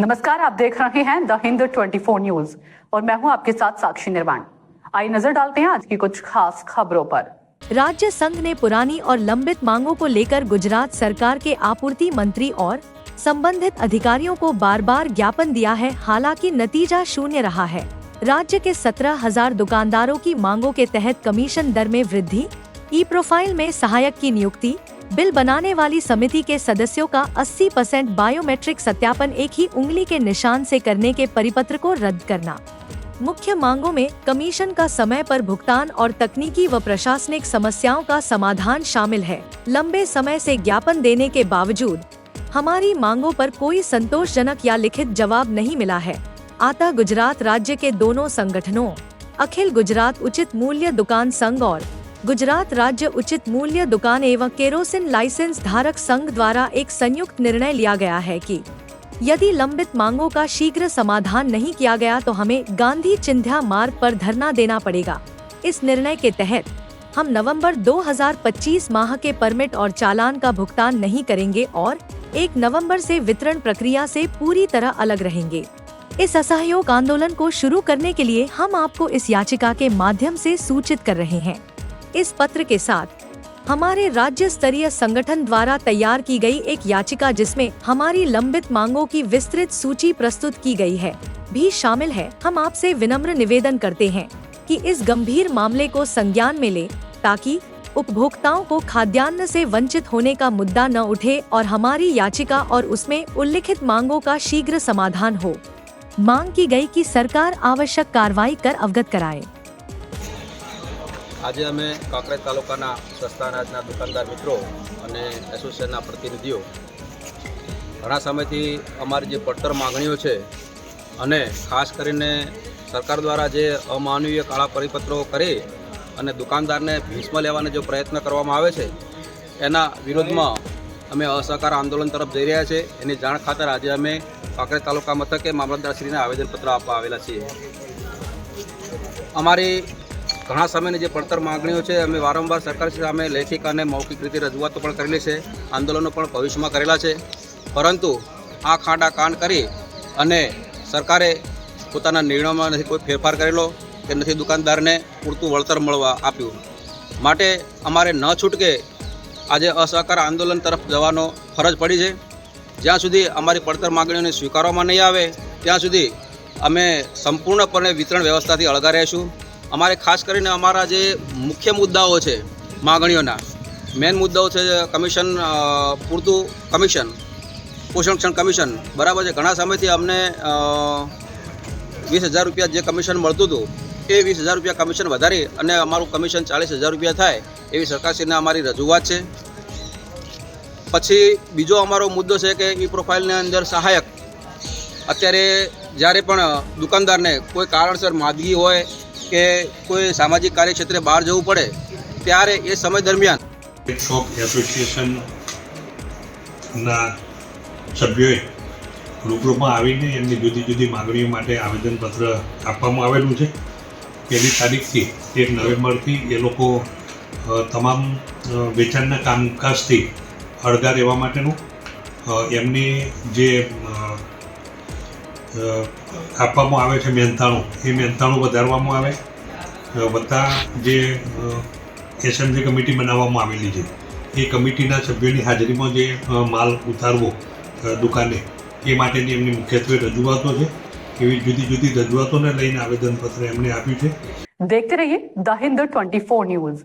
नमस्कार, आप देख रहे हैं द हिंद 24 न्यूज और मैं हूं आपके साथ साक्षी निर्वाण। आइए नजर डालते हैं आज की कुछ खास खबरों पर। राज्य संघ ने पुरानी और लंबित मांगों को लेकर गुजरात सरकार के आपूर्ति मंत्री और संबंधित अधिकारियों को बार बार ज्ञापन दिया है, हालांकि नतीजा शून्य रहा है। राज्य के 17,000 दुकानदारों की मांगों के तहत कमीशन दर में वृद्धि, ई प्रोफाइल में सहायक की नियुक्ति, बिल बनाने वाली समिति के सदस्यों का 80% बायोमेट्रिक सत्यापन एक ही उंगली के निशान से करने के परिपत्र को रद्द करना। मुख्य मांगों में कमीशन का समय पर भुगतान और तकनीकी व प्रशासनिक समस्याओं का समाधान शामिल है। लंबे समय से ज्ञापन देने के बावजूद हमारी मांगों पर कोई संतोषजनक या लिखित जवाब नहीं मिला है। आता गुजरात राज्य के दोनों संगठनों अखिल गुजरात उचित मूल्य दुकान संघ और गुजरात राज्य उचित मूल्य दुकान एवं केरोसिन लाइसेंस धारक संघ द्वारा एक संयुक्त निर्णय लिया गया है कि यदि लंबित मांगों का शीघ्र समाधान नहीं किया गया तो हमें गांधी चिंध्या मार्ग पर धरना देना पड़ेगा। इस निर्णय के तहत हम नवंबर 2025 माह के परमिट और चालान का भुगतान नहीं करेंगे और 1 नवंबर से वितरण प्रक्रिया से पूरी तरह अलग रहेंगे। इस असहयोग आंदोलन को शुरू करने के लिए हम आपको इस याचिका के माध्यम से सूचित कर रहे हैं। इस पत्र के साथ हमारे राज्य स्तरीय संगठन द्वारा तैयार की गई एक याचिका, जिसमें हमारी लंबित मांगों की विस्तृत सूची प्रस्तुत की गई है, भी शामिल है। हम आपसे विनम्र निवेदन करते हैं कि इस गंभीर मामले को संज्ञान में ले, ताकि उपभोक्ताओं को खाद्यान्न से वंचित होने का मुद्दा न उठे और हमारी याचिका और उसमें उल्लिखित मांगों का शीघ्र समाधान हो। मांग की गई कि सरकार आवश्यक कार्रवाई कर अवगत कराए। आज अमे कांकरेज तालुकाना सस्ता अनाजना दुकानदार मित्रों और एसोसिएशनना प्रतिनिधिओ घणा समयथी अमारी जे પડતર मागणीओ छे अने खास करीने सरकार द्वारा जे अमानवीय काळा परिपत्रो करे अने दुकानदारने भीषमा लेवानो जो प्रयत्न करवामां आवे छे एना विरोधमां अमे असहकार आंदोलन तरफ जई रह्या छे। एनी जाण खातर आज अमे कांकरेज तालुका मथके मामलतदारश्रीने आवेदनपत्र आपवा आवेला छीए। अमारी घણા સમયની જે પડતર માગણીઓ છે અમે વારંવાર સરકાર સામે લેખિત અને મૌખિક રીતે રજૂઆતો પણ કરેલી છે, આંદોલનો પણ ભવિષ્યમાં કરેલા છે, પરંતુ આ ખાડા કાન કરી અને સરકારે પોતાના નિર્ણયમાં નથી કોઈ ફેરફાર કરેલો કે નથી દુકાનદારને પૂરતું વળતર મળવા આપ્યું। માટે અમારે ન છૂટકે આજે અસહકાર આંદોલન તરફ જવાનો ફરજ પડી છે। જ્યાં સુધી અમારી પડતર માગણીઓને સ્વીકારવામાં નહીં આવે ત્યાં સુધી અમે સંપૂર્ણપણે વિતરણ વ્યવસ્થાથી અળગા રહીશું। अमारे खास करीने अमारा जे मुख्य मुद्दाओ छे मागणीओना मेन मुद्दाओ छे कमीशन, पूरतुं कमीशन, पोषणक्षण कमीशन बराबर है। घणा समयथी अमने 20,000 रुपया जे कमीशन मळतुं हतुं ए 20,000 रुपया कमीशन वधारी अने अमारुं कमीशन 40,000 रुपया थाय एवी सरकारश्रीने अमारी रजूआत छे। पछी बीजो अमारो मुद्दो छे के ई प्रोफाइलने अंदर सहायक अत्यारे ज्यारे पण दुकानदारने कोई कारणसर मादगी होय के कोई सामाजिक कार्य क्षेत्रे बहार जवुं पड़े त्यारे ए समय दरमियान शॉप एसोसिएशन ना सभ्योए रूबरूमां आवीने एमनी जुदी जुदी मागणीओ माटे आवेदनपत्र आपवामां आवेलुं छे। 1 तारीखथी 1 नवेम्बरथी ए लोको तमाम वेचाणना कामकाजथी अळगा रहेवा माटेनुं एमनी जे आपवामां आवे छे मेहनताणुं ए मेहनताणुं वधारवामां आवे, वत्ता जे एसएमसी कमिटी बनाववामां आवेली छे ए कमिटीना सभ्योनी हाजरीमां जे माल उतारवो दुकाने ए माटेनी एमनी मुख्यत्वे रजूआतो छे। एवी जुदी जुदी रजूआतोने लईने आवेदनपत्र एमणे आप्युं छे। देखते रहिए द हिंद 24 न्यूज।